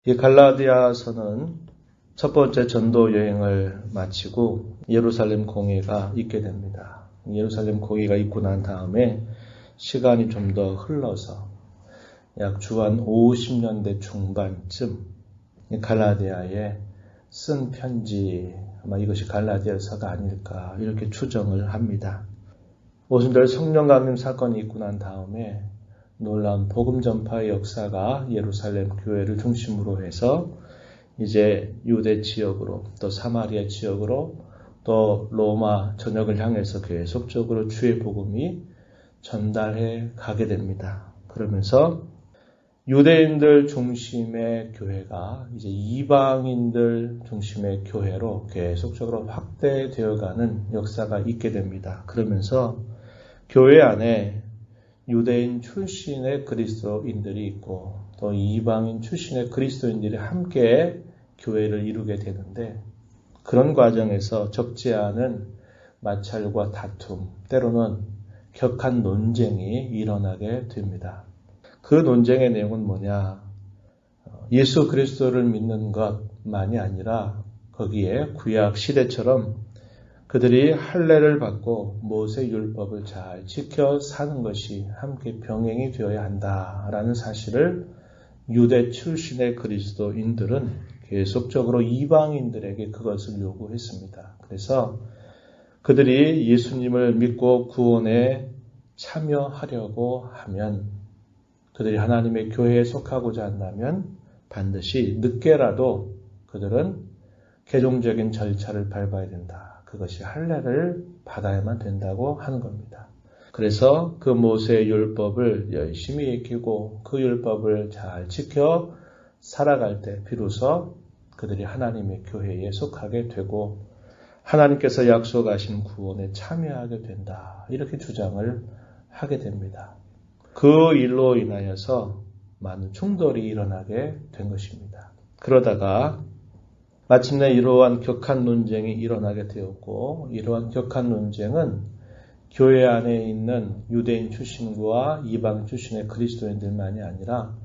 이 갈라디아서는 첫 번째 전도 여행을 마치고 예루살렘 공회가 있게 됩니다. 예루살렘 공회가 있고 난 다음에 시간이 좀 더 흘러서 약 주한 50년대 중반쯤 갈라디아에 쓴 편지, 아마 이것이 갈라디아서가 아닐까 이렇게 추정을 합니다. 오순절 성령 강림 사건이 있고 난 다음에 놀라운 복음 전파의 역사가 예루살렘 교회를 중심으로 해서 이제 유대 지역으로 또 사마리아 지역으로 또 로마 전역을 향해서 계속적으로 주의 복음이 전달해 가게 됩니다. 그러면서 유대인들 중심의 교회가 이제 이방인들 중심의 교회로 계속적으로 확대되어가는 역사가 있게 됩니다. 그러면서 교회 안에 유대인 출신의 그리스도인들이 있고 또 이방인 출신의 그리스도인들이 함께 교회를 이루게 되는데, 그런 과정에서 적지 않은 마찰과 다툼, 때로는 격한 논쟁이 일어나게 됩니다. 그 논쟁의 내용은 뭐냐? 예수 그리스도를 믿는 것만이 아니라 거기에 구약 시대처럼 그들이 할례를 받고 모세 율법을 잘 지켜 사는 것이 함께 병행이 되어야 한다라는 사실을 유대 출신의 그리스도인들은 계속적으로 이방인들에게 그것을 요구했습니다. 그래서 그들이 예수님을 믿고 구원에 참여하려고 하면, 그들이 하나님의 교회에 속하고자 한다면 반드시 늦게라도 그들은 개종적인 절차를 밟아야 된다. 그것이 할례를 받아야만 된다고 하는 겁니다. 그래서 그 모세의 율법을 열심히 익히고 그 율법을 잘 지켜 살아갈 때 비로소 그들이 하나님의 교회에 속하게 되고 하나님께서 약속하신 구원에 참여하게 된다. 이렇게 주장을 하게 됩니다. 그 일로 인하여서 많은 충돌이 일어나게 된 것입니다. 그러다가 마침내 이러한 격한 논쟁이 일어나게 되었고, 이러한 격한 논쟁은 교회 안에 있는 유대인 출신과 이방 출신의 그리스도인들만이 아니라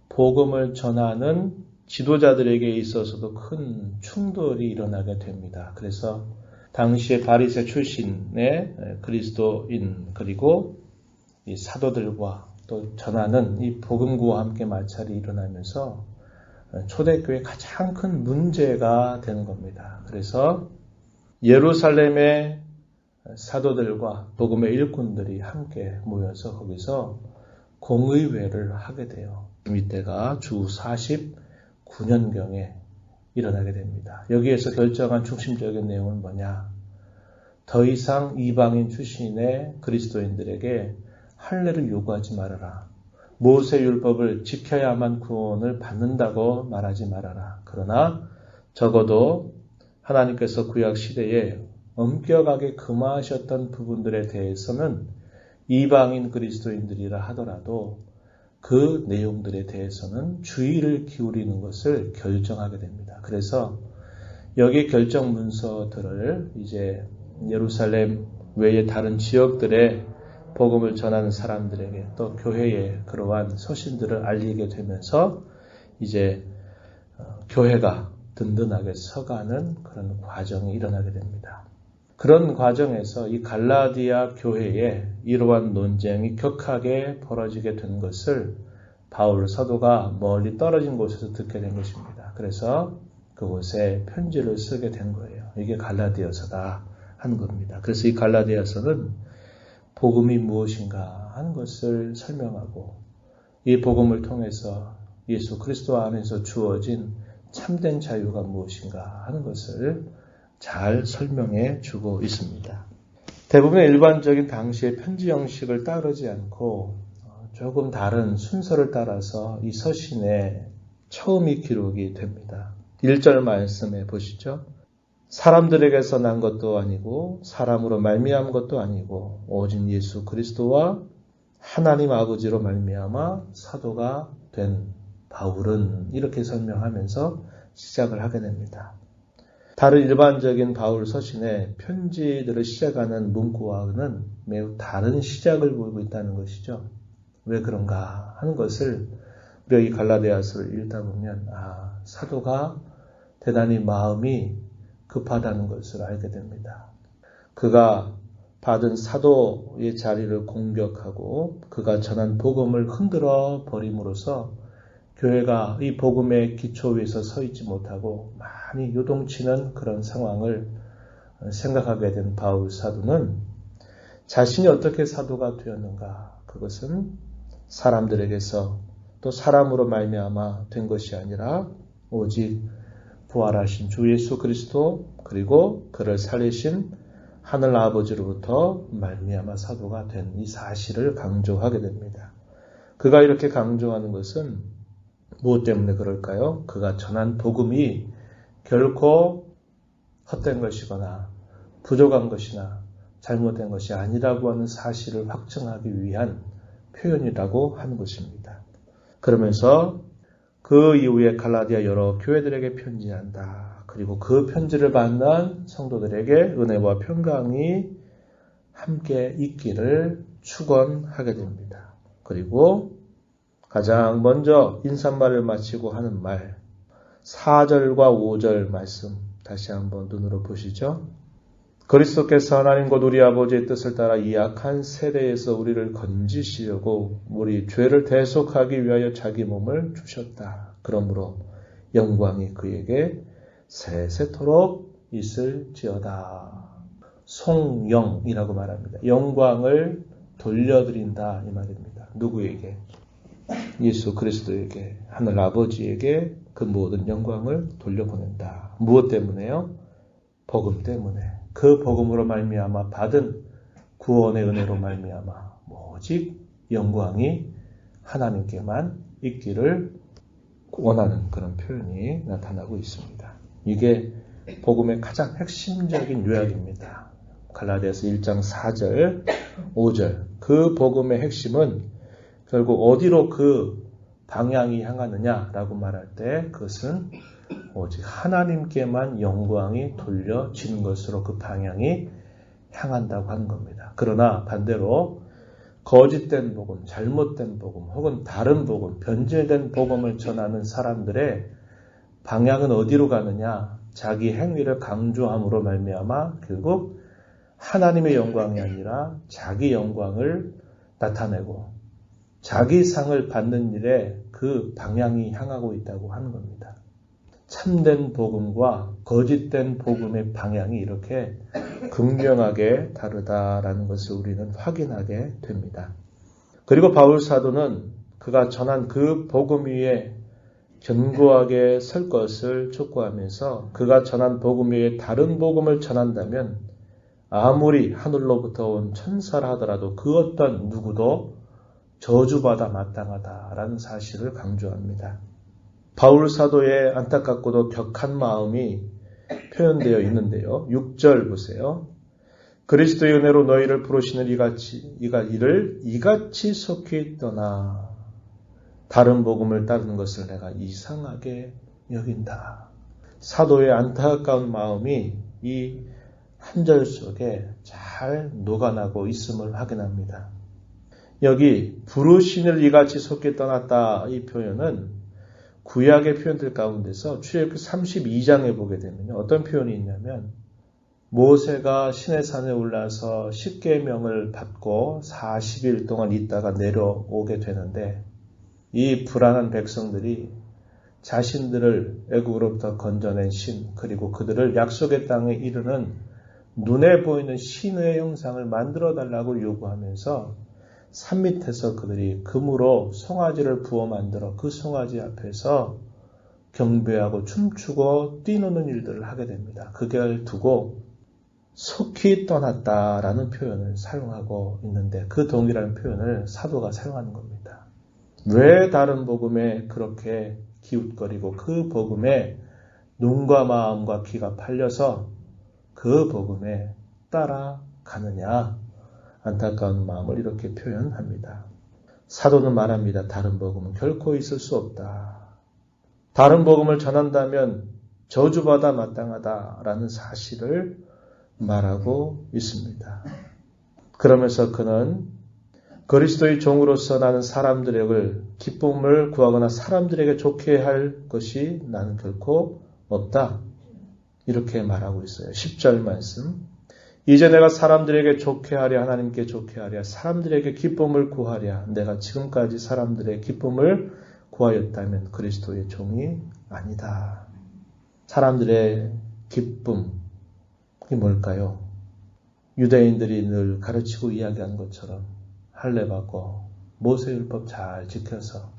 복음을 전하는 지도자들에게 있어서도 큰 충돌이 일어나게 됩니다. 그래서 당시에 바리새 출신의 그리스도인 그리고 이 사도들과 또 전하는 이 복음구와 함께 마찰이 일어나면서 초대교회의 가장 큰 문제가 되는 겁니다. 그래서 예루살렘의 사도들과 복음의 일꾼들이 함께 모여서 거기서 공의회를 하게 돼요. 이때가 주 49년경에 일어나게 됩니다. 여기에서 결정한 중심적인 내용은 뭐냐? 더 이상 이방인 출신의 그리스도인들에게 할례를 요구하지 말아라. 모세 율법을 지켜야만 구원을 받는다고 말하지 말아라. 그러나 적어도 하나님께서 구약 시대에 엄격하게 금하셨던 부분들에 대해서는 이방인 그리스도인들이라 하더라도 그 내용들에 대해서는 주의를 기울이는 것을 결정하게 됩니다. 그래서 여기 결정 문서들을 이제 예루살렘 외의 다른 지역들의 복음을 전하는 사람들에게 또 교회에 그러한 서신들을 알리게 되면서 이제 교회가 든든하게 서가는 그런 과정이 일어나게 됩니다. 그런 과정에서 이 갈라디아 교회에 이러한 논쟁이 격하게 벌어지게 된 것을 바울 사도가 멀리 떨어진 곳에서 듣게 된 것입니다. 그래서 그곳에 편지를 쓰게 된 거예요. 이게 갈라디아서다 하는 겁니다. 그래서 이 갈라디아서는 복음이 무엇인가 하는 것을 설명하고 이 복음을 통해서 예수 그리스도 안에서 주어진 참된 자유가 무엇인가 하는 것을 잘 설명해 주고 있습니다. 대부분의 일반적인 당시의 편지 형식을 따르지 않고 조금 다른 순서를 따라서 이 서신에 처음이 기록이 됩니다. 1절 말씀해 보시죠. 사람들에게서 난 것도 아니고 사람으로 말미암은 것도 아니고 오직 예수 그리스도와 하나님 아버지로 말미암아 사도가 된 바울은, 이렇게 설명하면서 시작을 하게 됩니다. 다른 일반적인 바울 서신의 편지들을 시작하는 문구와는 매우 다른 시작을 보이고 있다는 것이죠. 왜 그런가 하는 것을 우리가 이 갈라디아서를 읽다 보면 사도가 대단히 마음이 급하다는 것을 알게 됩니다. 그가 받은 사도의 자리를 공격하고 그가 전한 복음을 흔들어 버림으로써 교회가 이 복음의 기초 위에서 서 있지 못하고 많이 요동치는 그런 상황을 생각하게 된 바울 사도는 자신이 어떻게 사도가 되었는가, 그것은 사람들에게서 또 사람으로 말미암아 된 것이 아니라 오직 부활하신 주 예수 그리스도 그리고 그를 살리신 하늘 아버지로부터 말미암아 사도가 된 이 사실을 강조하게 됩니다. 그가 이렇게 강조하는 것은 무엇 때문에 그럴까요? 그가 전한 복음이 결코 헛된 것이거나 부족한 것이나 잘못된 것이 아니라고 하는 사실을 확증하기 위한 표현이라고 하는 것입니다. 그러면서 그 이후에 갈라디아 여러 교회들에게 편지한다. 그리고 그 편지를 받는 성도들에게 은혜와 평강이 함께 있기를 축원하게 됩니다. 그리고 가장 먼저 인사말을 마치고 하는 말 4절과 5절 말씀 다시 한번 눈으로 보시죠. 그리스도께서 하나님 곧 우리 아버지의 뜻을 따라 이 악한 세대에서 우리를 건지시려고 우리 죄를 대속하기 위하여 자기 몸을 주셨다. 그러므로 영광이 그에게 세세토록 있을지어다. 송영이라고 말합니다. 영광을 돌려드린다 이 말입니다. 누구에게? 예수 그리스도에게, 하늘 아버지에게 그 모든 영광을 돌려보낸다. 무엇 때문에요? 복음 때문에. 그 복음으로 말미암아 받은 구원의 은혜로 말미암아 오직 영광이 하나님께만 있기를 원하는 그런 표현이 나타나고 있습니다. 이게 복음의 가장 핵심적인 요약입니다. 갈라디아서 1장 4절, 5절. 그 복음의 핵심은 결국 어디로 그 방향이 향하느냐라고 말할 때 그것은 오직 하나님께만 영광이 돌려지는 것으로 그 방향이 향한다고 하는 겁니다. 그러나 반대로 거짓된 복음, 잘못된 복음, 혹은 다른 복음, 변질된 복음을 전하는 사람들의 방향은 어디로 가느냐? 자기 행위를 강조함으로 말미암아 결국 하나님의 영광이 아니라 자기 영광을 나타내고 자기 상을 받는 일에 그 방향이 향하고 있다고 하는 겁니다. 참된 복음과 거짓된 복음의 방향이 이렇게 극명하게 다르다라는 것을 우리는 확인하게 됩니다. 그리고 바울 사도는 그가 전한 그 복음 위에 견고하게 설 것을 촉구하면서 그가 전한 복음 위에 다른 복음을 전한다면 아무리 하늘로부터 온 천사라 하더라도 그 어떤 누구도 저주받아 마땅하다라는 사실을 강조합니다. 바울 사도의 안타깝고도 격한 마음이 표현되어 있는데요. 6절 보세요. 그리스도의 은혜로 너희를 부르시는 이같이 속히 떠나 다른 복음을 따르는 것을 내가 이상하게 여긴다. 사도의 안타까운 마음이 이 한 절 속에 잘 녹아나고 있음을 확인합니다. 여기 부르시는 이같이 속히 떠났다 이 표현은 구약의 표현들 가운데서 출애굽기 32장에 보게 되면 어떤 표현이 있냐면 모세가 시내산에 올라서 십계명을 받고 40일 동안 있다가 내려오게 되는데 이 불안한 백성들이 자신들을 애국으로부터 건져낸 신 그리고 그들을 약속의 땅에 이르는 눈에 보이는 신의 형상을 만들어달라고 요구하면서 산 밑에서 그들이 금으로 송아지를 부어 만들어 그 송아지 앞에서 경배하고 춤추고 뛰노는 일들을 하게 됩니다. 그걸 두고 속히 떠났다라는 표현을 사용하고 있는데 그 동일한 표현을 사도가 사용하는 겁니다. 왜 다른 복음에 그렇게 기웃거리고 그 복음에 눈과 마음과 귀가 팔려서 그 복음에 따라가느냐 안타까운 마음을 이렇게 표현합니다. 사도는 말합니다. 다른 복음은 결코 있을 수 없다. 다른 복음을 전한다면 저주받아 마땅하다라는 사실을 말하고 있습니다. 그러면서 그는 그리스도의 종으로서 나는 사람들에게 기쁨을 구하거나 사람들에게 좋게 할 것이 나는 결코 없다. 이렇게 말하고 있어요. 10절 말씀. 이제 내가 사람들에게 좋게 하랴, 하나님께 좋게 하랴, 사람들에게 기쁨을 구하랴. 내가 지금까지 사람들의 기쁨을 구하였다면 그리스도의 종이 아니다. 사람들의 기쁨이 뭘까요? 유대인들이 늘 가르치고 이야기한 것처럼 할례받고 모세율법 잘 지켜서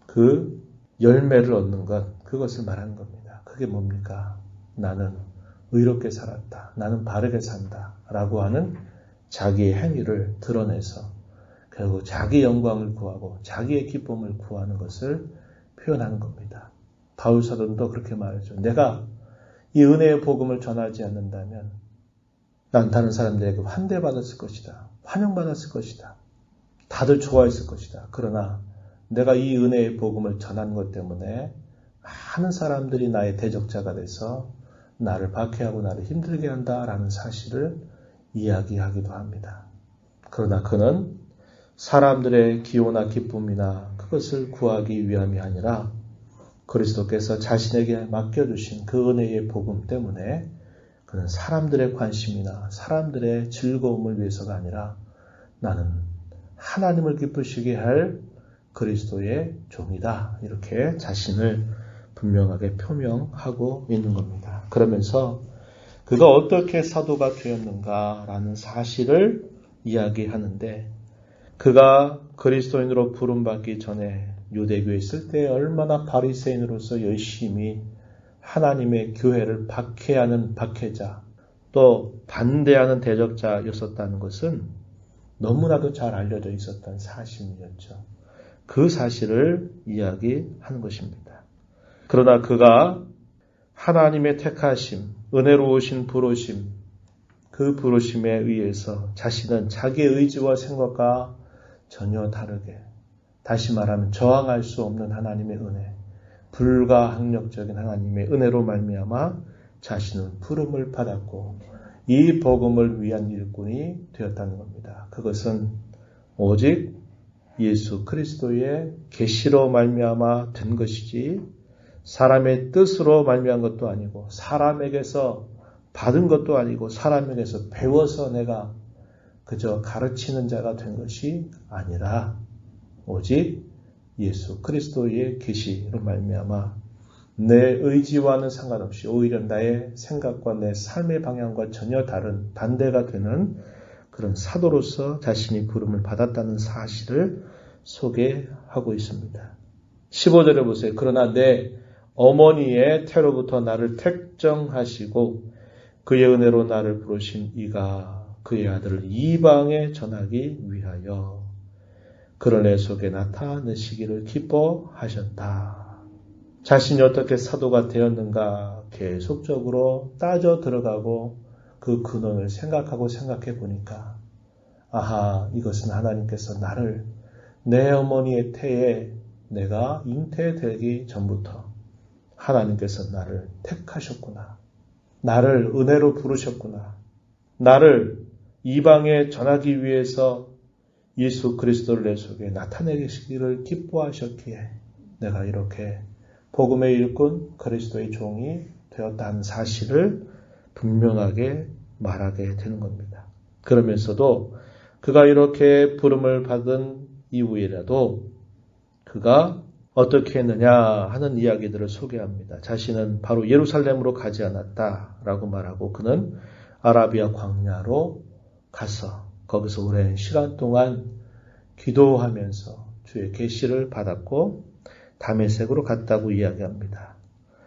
그 열매를 얻는 것, 그것을 말하는 겁니다. 그게 뭡니까? 나는 의롭게 살았다. 나는 바르게 산다. 라고 하는 자기의 행위를 드러내서 결국 자기 영광을 구하고 자기의 기쁨을 구하는 것을 표현하는 겁니다. 바울 사도도 그렇게 말하죠. 내가 이 은혜의 복음을 전하지 않는다면 난 다른 사람들에게 환대받았을 것이다. 환영받았을 것이다. 다들 좋아했을 것이다. 그러나 내가 이 은혜의 복음을 전한 것 때문에 많은 사람들이 나의 대적자가 돼서 나를 박해하고 나를 힘들게 한다라는 사실을 이야기하기도 합니다. 그러나 그는 사람들의 기호나 기쁨이나 그것을 구하기 위함이 아니라 그리스도께서 자신에게 맡겨주신 그 은혜의 복음 때문에 그는 사람들의 관심이나 사람들의 즐거움을 위해서가 아니라 나는 하나님을 기쁘시게 할 그리스도의 종이다. 이렇게 자신을 분명하게 표명하고 있는 겁니다. 그러면서 그가 어떻게 사도가 되었는가라는 사실을 이야기하는데 그가 그리스도인으로 부름받기 전에 유대교에 있을 때 얼마나 바리새인으로서 열심히 하나님의 교회를 박해하는 박해자 또 반대하는 대적자였었다는 것은 너무나도 잘 알려져 있었던 사실이었죠. 그 사실을 이야기하는 것입니다. 그러나 그가 하나님의 택하심, 은혜로우신 부르심, 그 부르심에 의해서 자신은 자기의 의지와 생각과 전혀 다르게, 다시 말하면 저항할 수 없는 하나님의 은혜, 불가항력적인 하나님의 은혜로 말미암아 자신은 부름을 받았고 이 복음을 위한 일꾼이 되었다는 겁니다. 그것은 오직 예수 그리스도의 계시로 말미암아 된 것이지 사람의 뜻으로 말미암은 것도 아니고 사람에게서 받은 것도 아니고 사람에게서 배워서 내가 그저 가르치는 자가 된 것이 아니라 오직 예수 그리스도의 계시로 말미암아 내 의지와는 상관없이 오히려 나의 생각과 내 삶의 방향과 전혀 다른 반대가 되는 그런 사도로서 자신이 부름을 받았다는 사실을 소개하고 있습니다. 15절에 보세요. 그러나 내 어머니의 태로부터 나를 택정하시고 그의 은혜로 나를 부르신 이가 그의 아들을 이방에 전하기 위하여 그런 애 속에 나타내시기를 기뻐하셨다. 자신이 어떻게 사도가 되었는가 계속적으로 따져 들어가고 그 근원을 생각해 보니까 아하, 이것은 하나님께서 나를 내 어머니의 태에 내가 잉태되기 전부터 하나님께서 나를 택하셨구나. 나를 은혜로 부르셨구나. 나를 이방에 전하기 위해서 예수 그리스도를 내 속에 나타내시기를 기뻐하셨기에 내가 이렇게 복음의 일꾼 그리스도의 종이 되었다는 사실을 분명하게 말하게 되는 겁니다. 그러면서도 그가 이렇게 부름을 받은 이후에라도 그가 어떻게 했느냐 하는 이야기들을 소개합니다. 자신은 바로 예루살렘으로 가지 않았다라고 말하고 그는 아라비아 광야로 가서 거기서 오랜 시간 동안 기도하면서 주의 계시를 받았고 다메섹으로 갔다고 이야기합니다.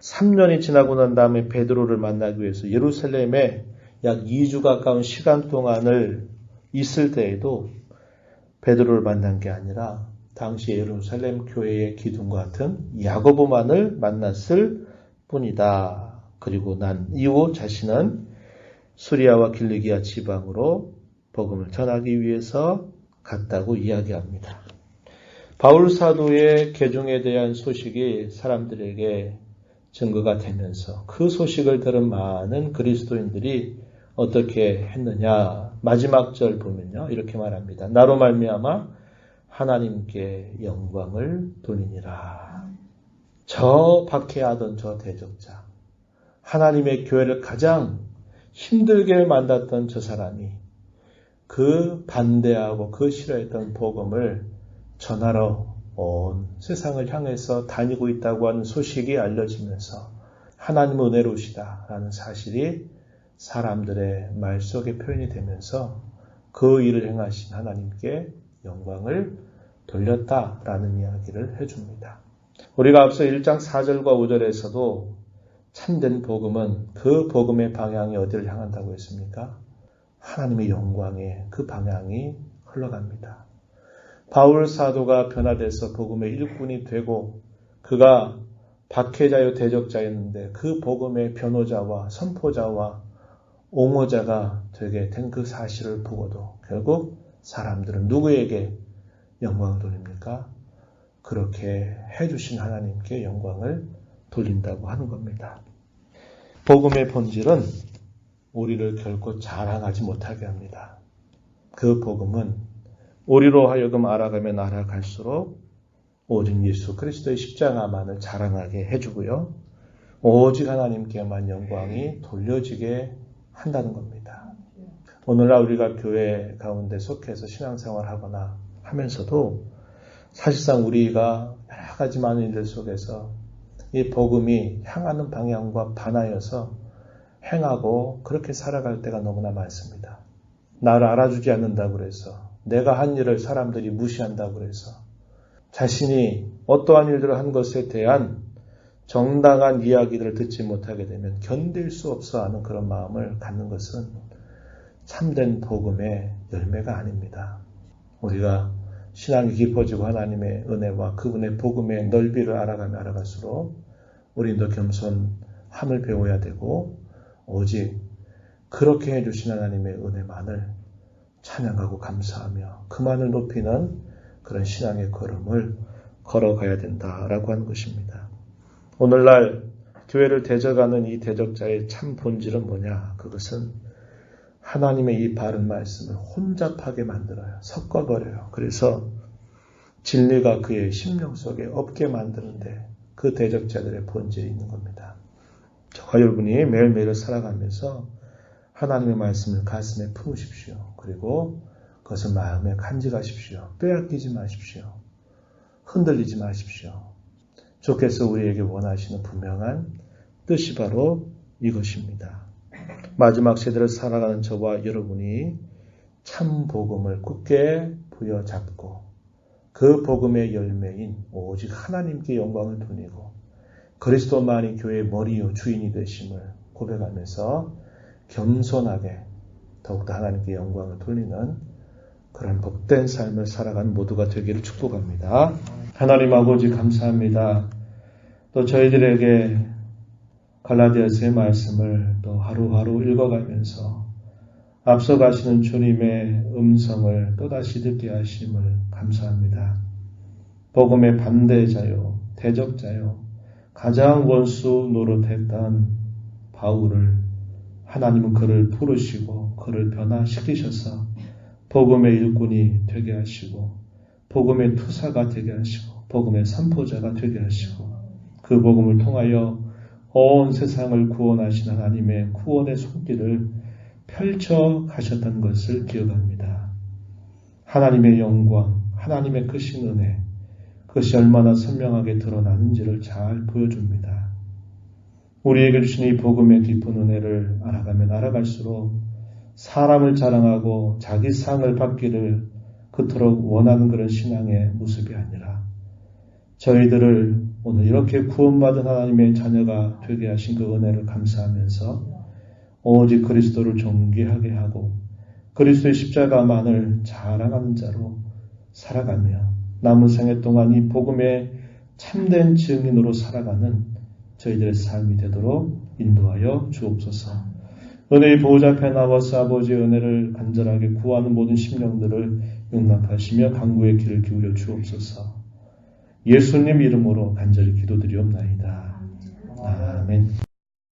3년이 지나고 난 다음에 베드로를 만나기 위해서 예루살렘에 약 2주 가까운 시간 동안을 있을 때에도 베드로를 만난 게 아니라 당시 예루살렘 교회의 기둥과 같은 야고보만을 만났을 뿐이다. 그리고 난 이후 자신은 수리아와 길리기아 지방으로 복음을 전하기 위해서 갔다고 이야기합니다. 바울 사도의 개종에 대한 소식이 사람들에게 증거가 되면서 그 소식을 들은 많은 그리스도인들이 어떻게 했느냐? 마지막 절 보면요. 이렇게 말합니다. 나로 말미암아 하나님께 영광을 돌리니라. 저 박해하던 저 대적자, 하나님의 교회를 가장 힘들게 만났던 저 사람이 그 반대하고 그 싫어했던 복음을 전하러 온 세상을 향해서 다니고 있다고 하는 소식이 알려지면서 하나님은 은혜로우시다라는 사실이 사람들의 말 속에 표현이 되면서 그 일을 행하신 하나님께 영광을 돌렸다라는 이야기를 해줍니다. 우리가 앞서 1장 4절과 5절에서도 참된 복음은 그 복음의 방향이 어디를 향한다고 했습니까? 하나님의 영광의 그 방향이 흘러갑니다. 바울 사도가 변화돼서 복음의 일꾼이 되고 그가 박해자요 대적자였는데 그 복음의 변호자와 선포자와 옹호자가 되게 된 그 사실을 보고도 결국 사람들은 누구에게 영광을 돌립니까? 그렇게 해주신 하나님께 영광을 돌린다고 하는 겁니다. 복음의 본질은 우리를 결코 자랑하지 못하게 합니다. 그 복음은 우리로 하여금 알아가면 알아갈수록 오직 예수 그리스도의 십자가만을 자랑하게 해주고요. 오직 하나님께만 영광이 돌려지게 한다는 겁니다. 오늘날 우리가 교회 가운데 속해서 신앙생활하거나 하면서도 사실상 우리가 여러 가지 많은 일들 속에서 이 복음이 향하는 방향과 반하여서 행하고 그렇게 살아갈 때가 너무나 많습니다. 나를 알아주지 않는다고 그래서 내가 한 일을 사람들이 무시한다고 그래서 자신이 어떠한 일들을 한 것에 대한 정당한 이야기들을 듣지 못하게 되면 견딜 수 없어 하는 그런 마음을 갖는 것은 참된 복음의 열매가 아닙니다. 우리가 신앙이 깊어지고 하나님의 은혜와 그분의 복음의 넓이를 알아가면 알아갈수록 우리도 겸손함을 배워야 되고 오직 그렇게 해주신 하나님의 은혜만을 찬양하고 감사하며 그만을 높이는 그런 신앙의 걸음을 걸어가야 된다라고 하는 것입니다. 오늘날 교회를 대적하는 이 대적자의 참 본질은 뭐냐? 그것은 하나님의 이 바른 말씀을 혼잡하게 만들어요. 섞어버려요. 그래서 진리가 그의 심령 속에 없게 만드는데 그 대적자들의 본질이 있는 겁니다. 저와 여러분이 매일매일 살아가면서 하나님의 말씀을 가슴에 품으십시오. 그리고 그것을 마음에 간직하십시오. 빼앗기지 마십시오. 흔들리지 마십시오. 주께서 우리에게 원하시는 분명한 뜻이 바로 이것입니다. 마지막 세대를 살아가는 저와 여러분이 참 복음을 굳게 부여잡고 그 복음의 열매인 오직 하나님께 영광을 돌리고 그리스도만이 교회의 머리요 주인이 되심을 고백하면서 겸손하게 더욱더 하나님께 영광을 돌리는 그런 복된 삶을 살아가는 모두가 되기를 축복합니다. 하나님 아버지 감사합니다. 또 저희들에게 갈라디아서의 말씀을 또 하루하루 읽어가면서 앞서가시는 주님의 음성을 또다시 듣게 하심을 감사합니다. 복음의 반대자요, 대적자요, 가장 원수 노릇했던 바울을 하나님은 그를 부르시고 그를 변화시키셔서 복음의 일꾼이 되게 하시고 복음의 투사가 되게 하시고 복음의 선포자가 되게 하시고 그 복음을 통하여 온 세상을 구원하신 하나님의 구원의 손길을 펼쳐 가셨던 것을 기억합니다. 하나님의 영광, 하나님의 크신 은혜, 그것이 얼마나 선명하게 드러나는지를 잘 보여줍니다. 우리에게 주신 이 복음의 깊은 은혜를 알아가면 알아갈수록 사람을 자랑하고 자기 상을 받기를 그토록 원하는 그런 신앙의 모습이 아니라 저희들을 오늘 이렇게 구원받은 하나님의 자녀가 되게 하신 그 은혜를 감사하면서 오직 그리스도를 존귀하게 하고 그리스도의 십자가만을 자랑하는 자로 살아가며 남은 생애 동안 이 복음의 참된 증인으로 살아가는 저희들의 삶이 되도록 인도하여 주옵소서. 은혜의 보호자 앞에 나와서 아버지의 은혜를 간절하게 구하는 모든 심령들을 용납하시며 간구의 귀를 기울여 주옵소서. 예수님 이름으로 간절히 기도드리옵나이다. 아멘.